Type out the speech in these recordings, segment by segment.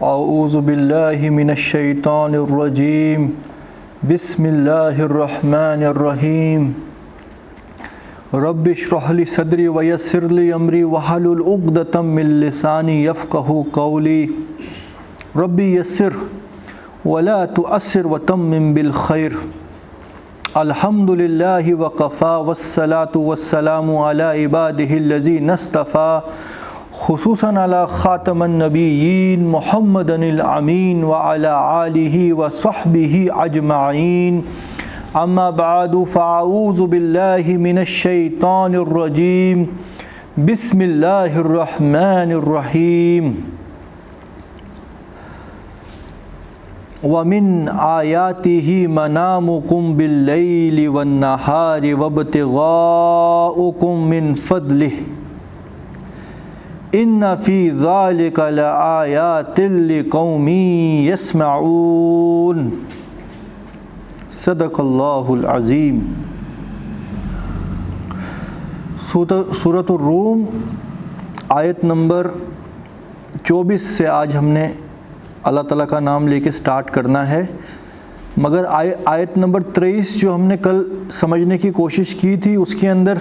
اعوذ باللہ من الشیطان الرجیم بسم اللہ الرحمن الرحیم رب اشرح لی صدری ویسر لی امری واحلل عقدۃ من لسانی یفقہوا قولی رب یسر ولا تعسر وتمم بالخیر الحمد للہ وقفا والصلاة والسلام علی عبادہ الذین اصطفیٰ خصوصاً علی خاتم النبیین محمد الامین وعلی آلہ وصحبہ اجمعین اما بعد فاعوذ باللہ من الشیطان الرجیم بسم اللہ الرحمن الرحیم وَمِنْ آيَاتِهِ مَنَامُكُمْ بِاللَّيْلِ وَالنَّهَارِ وَابْتِغَاؤُكُمْ مِنْ فَضْلِهِ إِنَّ فِي ذَلِكَ لَآيَاتٍ لِقَوْمٍ يَسْمَعُونَ صدق اللہ العظیم۔ سورۃ الروم آیت نمبر 24 سے آج ہم نے اللہ تعالیٰ کا نام لے کے سٹارٹ کرنا ہے، مگر آیت نمبر 23 جو ہم نے کل سمجھنے کی کوشش کی تھی اس کے اندر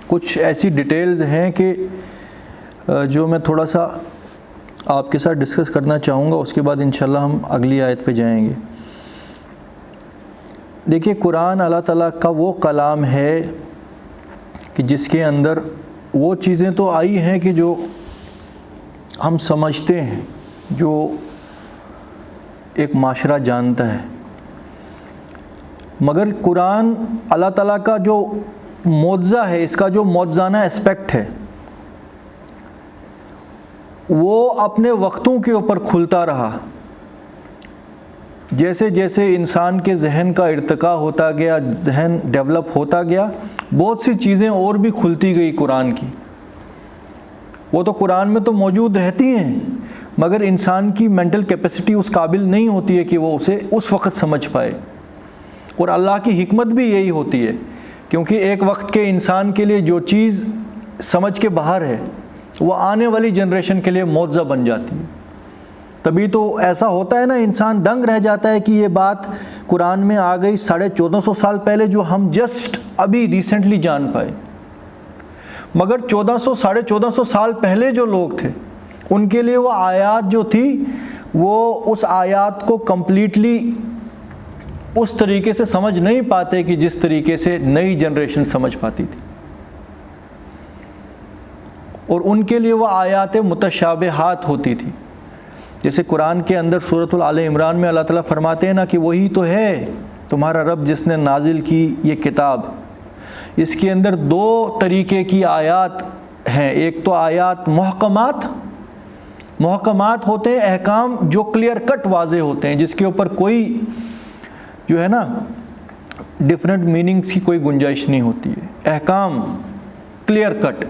کچھ ایسی ڈیٹیلز ہیں کہ جو میں تھوڑا سا آپ کے ساتھ ڈسکس کرنا چاہوں گا، اس کے بعد انشاءاللہ ہم اگلی آیت پہ جائیں گے۔ دیکھیے، قرآن اللہ تعالیٰ کا وہ کلام ہے کہ جس کے اندر وہ چیزیں تو آئی ہیں کہ جو ہم سمجھتے ہیں، جو ایک معاشرہ جانتا ہے، مگر قرآن اللہ تعالیٰ کا جو معجزہ ہے، اس کا جو معجزانہ اسپیکٹ ہے، وہ اپنے وقتوں کے اوپر کھلتا رہا۔ جیسے جیسے انسان کے ذہن کا ارتقاء ہوتا گیا، ذہن ڈیولپ ہوتا گیا، بہت سی چیزیں اور بھی کھلتی گئی قرآن کی۔ وہ تو قرآن میں تو موجود رہتی ہیں، مگر انسان کی مینٹل کیپیسٹی اس قابل نہیں ہوتی ہے کہ وہ اسے اس وقت سمجھ پائے، اور اللہ کی حکمت بھی یہی ہوتی ہے، کیونکہ ایک وقت کے انسان کے لیے جو چیز سمجھ کے باہر ہے وہ آنے والی جنریشن کے لیے معجزہ بن جاتی ہے۔ تبھی تو ایسا ہوتا ہے نا، انسان دنگ رہ جاتا ہے کہ یہ بات قرآن میں آ گئی 1450 سال پہلے، جو ہم جسٹ ابھی ریسنٹلی جان پائے، مگر 1450 سال پہلے جو لوگ تھے ان کے لیے وہ آیات جو تھی، وہ اس آیات کو کمپلیٹلی اس طریقے سے سمجھ نہیں پاتے کہ جس طریقے سے نئی جنریشن سمجھ پاتی تھی، اور ان کے لیے وہ آیات متشابہات ہوتی تھی۔ جیسے قرآن کے اندر سورۃ آل عمران میں اللہ تعالیٰ فرماتے ہیں نا کہ وہی تو ہے تمہارا رب جس نے نازل کی یہ کتاب، اس کے اندر 2 طریقے کی آیات ہیں۔ ایک تو آیات محکمات ہوتے ہیں، احکام جو کلیئر کٹ واضح ہوتے ہیں، جس کے اوپر کوئی جو ہے نا ڈیفرنٹ میننگز کی کوئی گنجائش نہیں ہوتی ہے، احکام کلیئر کٹ۔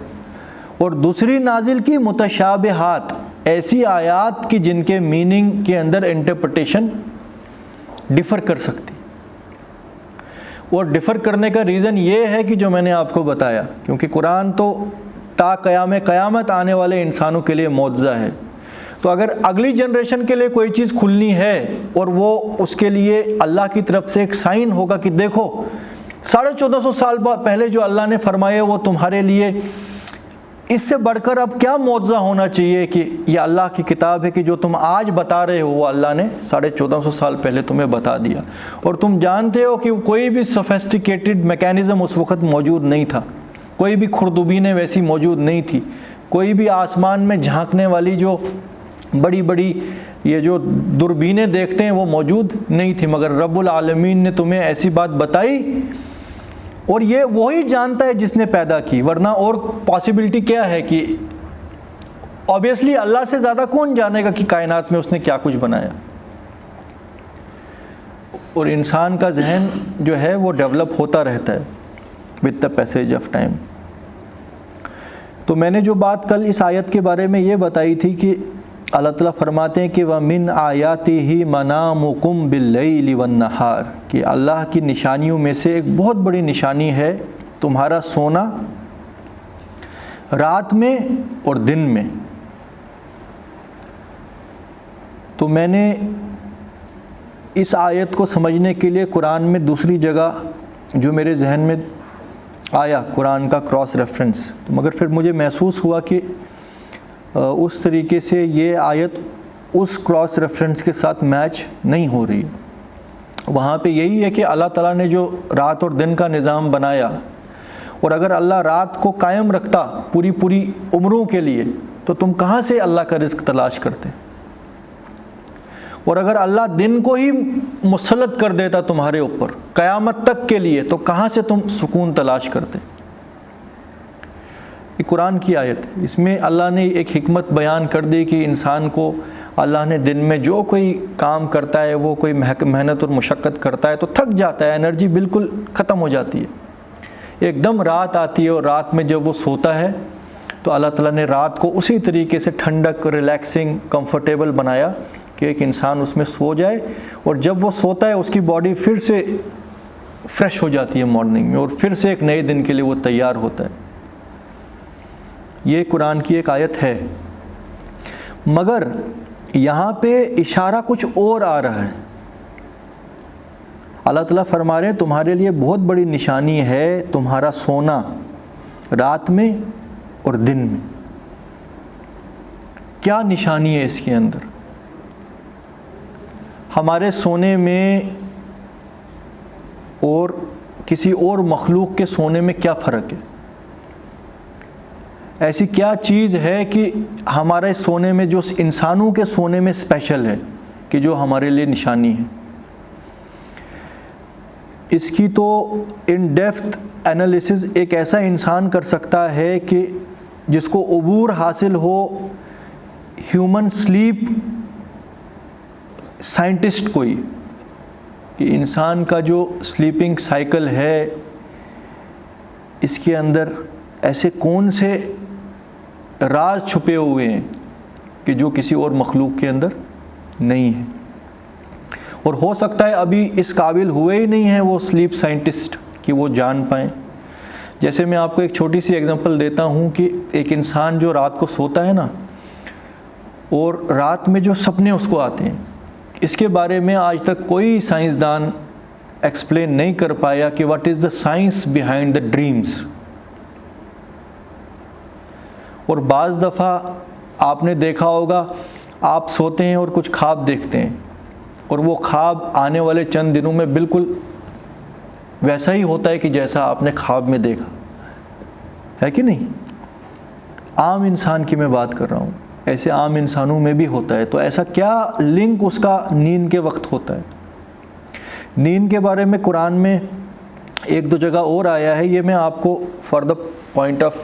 اور دوسری نازل کی متشابہات، ایسی آیات کی جن کے میننگ کے اندر انٹرپریٹیشن ڈیفر کر سکتی، اور ڈیفر کرنے کا ریزن یہ ہے کہ جو میں نے آپ کو بتایا، کیونکہ قرآن تو تا قیامت آنے والے انسانوں کے لیے معجزہ ہے۔ تو اگر اگلی جنریشن کے لیے کوئی چیز کھلنی ہے اور وہ اس کے لیے اللہ کی طرف سے ایک سائن ہوگا کہ دیکھو 1450 سال پہلے جو اللہ نے فرمایا وہ تمہارے لیے اس سے بڑھ کر اب کیا معجزہ ہونا چاہیے کہ یہ اللہ کی کتاب ہے کہ جو تم آج بتا رہے ہو وہ اللہ نے 1450 سال پہلے تمہیں بتا دیا، اور تم جانتے ہو کہ کوئی بھی سوفیسٹیکیٹڈ میکینزم اس وقت موجود نہیں تھا، کوئی بھی خوردبینیں ویسی موجود نہیں تھی، کوئی بھی آسمان میں جھانکنے والی جو بڑی بڑی یہ جو دوربینیں دیکھتے ہیں وہ موجود نہیں تھی، مگر رب العالمین نے تمہیں ایسی بات بتائی، اور یہ وہی جانتا ہے جس نے پیدا کی، ورنہ اور پاسبلٹی کیا ہے کہ اوبیسلی اللہ سے زیادہ کون جانے گا کہ کائنات میں اس نے کیا کچھ بنایا۔ اور انسان کا ذہن جو ہے وہ ڈیولپ ہوتا رہتا ہے with the passage of time۔ تو میں نے جو بات کل اس آیت کے بارے میں یہ بتائی تھی کہ اللہ تعالیٰ فرماتے ہیں کہ وَمِنْ آیَاتِهِ مَنَامُكُمْ بِاللَّيْلِ وَالنَّهَارِ، کہ اللہ کی نشانیوں میں سے ایک بہت بڑی نشانی ہے تمہارا سونا رات میں اور دن میں۔ تو میں نے اس آیت کو سمجھنے کے لیے قرآن میں دوسری جگہ جو میرے ذہن میں آیا قرآن کا کراس ریفرنس، تو مگر پھر مجھے محسوس ہوا کہ اس طریقے سے یہ آیت اس کراس ریفرنس کے ساتھ میچ نہیں ہو رہی۔ وہاں پہ یہی ہے کہ اللہ تعالیٰ نے جو رات اور دن کا نظام بنایا، اور اگر اللہ رات کو قائم رکھتا پوری عمروں کے لیے تو تم کہاں سے اللہ کا رزق تلاش کرتے؟ اور اگر اللہ دن کو ہی مسلط کر دیتا تمہارے اوپر قیامت تک کے لیے تو کہاں سے تم سکون تلاش کرتے؟ یہ قرآن کی آیت ہے، اس میں اللہ نے ایک حکمت بیان کر دی کہ انسان کو اللہ نے دن میں جو کوئی کام کرتا ہے، وہ کوئی محنت اور مشقت کرتا ہے تو تھک جاتا ہے، انرجی بالکل ختم ہو جاتی ہے۔ ایک دم رات آتی ہے، اور رات میں جب وہ سوتا ہے تو اللہ تعالیٰ نے رات کو اسی طریقے سے ٹھنڈک، ریلیکسنگ، کمفرٹیبل بنایا کہ ایک انسان اس میں سو جائے، اور جب وہ سوتا ہے اس کی باڈی پھر سے فریش ہو جاتی ہے مارننگ میں، اور پھر سے ایک نئے دن کے لیے وہ تیار ہوتا ہے۔ یہ قرآن کی ایک آیت ہے، مگر یہاں پہ اشارہ کچھ اور آ رہا ہے۔ اللہ تعالیٰ فرما رہے ہیں تمہارے لیے بہت بڑی نشانی ہے تمہارا سونا رات میں اور دن میں۔ کیا نشانی ہے اس کے اندر؟ ہمارے سونے میں اور کسی اور مخلوق کے سونے میں کیا فرق ہے؟ ایسی کیا چیز ہے کہ ہمارے سونے میں جو انسانوں کے سونے میں اسپیشل ہے کہ جو ہمارے لیے نشانی ہے؟ اس کی تو ان ڈیپتھ انالیسز ایک ایسا انسان کر سکتا ہے کہ جس کو عبور حاصل ہو ہیومن سلیپ سائنٹسٹ کوئی، کہ انسان کا جو سلیپنگ سائیکل ہے اس کے اندر ایسے کون سے راز چھپے ہوئے ہیں کہ جو کسی اور مخلوق کے اندر نہیں ہیں، اور ہو سکتا ہے ابھی اس قابل ہوئے ہی نہیں ہیں وہ سلیپ سائنٹسٹ کہ وہ جان پائیں۔ جیسے میں آپ کو ایک چھوٹی سی ایگزامپل دیتا ہوں کہ ایک انسان جو رات کو سوتا ہے نا، اور رات میں جو سپنے اس کو آتے ہیں، اس کے بارے میں آج تک کوئی سائنسدان ایکسپلین نہیں کر پایا کہ what is the science behind the dreams. اور بعض دفعہ آپ نے دیکھا ہوگا آپ سوتے ہیں اور کچھ خواب دیکھتے ہیں، اور وہ خواب آنے والے چند دنوں میں بالکل ویسا ہی ہوتا ہے کہ جیسا آپ نے خواب میں دیکھا ہے کہ نہیں؟ عام انسان کی میں بات کر رہا ہوں، ایسے عام انسانوں میں بھی ہوتا ہے۔ تو ایسا کیا لنک اس کا نیند کے وقت ہوتا ہے؟ نیند کے بارے میں قرآن میں ایک دو جگہ اور آیا ہے، یہ میں آپ کو for the point of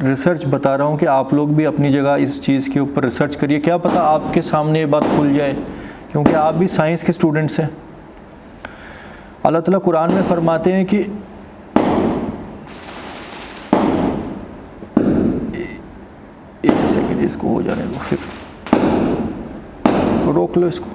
research بتا رہا ہوں کہ آپ لوگ بھی اپنی جگہ اس چیز کے اوپر ریسرچ کریے، کیا پتہ آپ کے سامنے یہ بات کھل جائے، کیونکہ آپ بھی سائنس کے اسٹوڈنٹس ہیں۔ اللہ تعالیٰ قرآن میں فرماتے ہیں کہ ایک سیکنڈ اس کو ہو جانے دو، پھر روک لو اس کو۔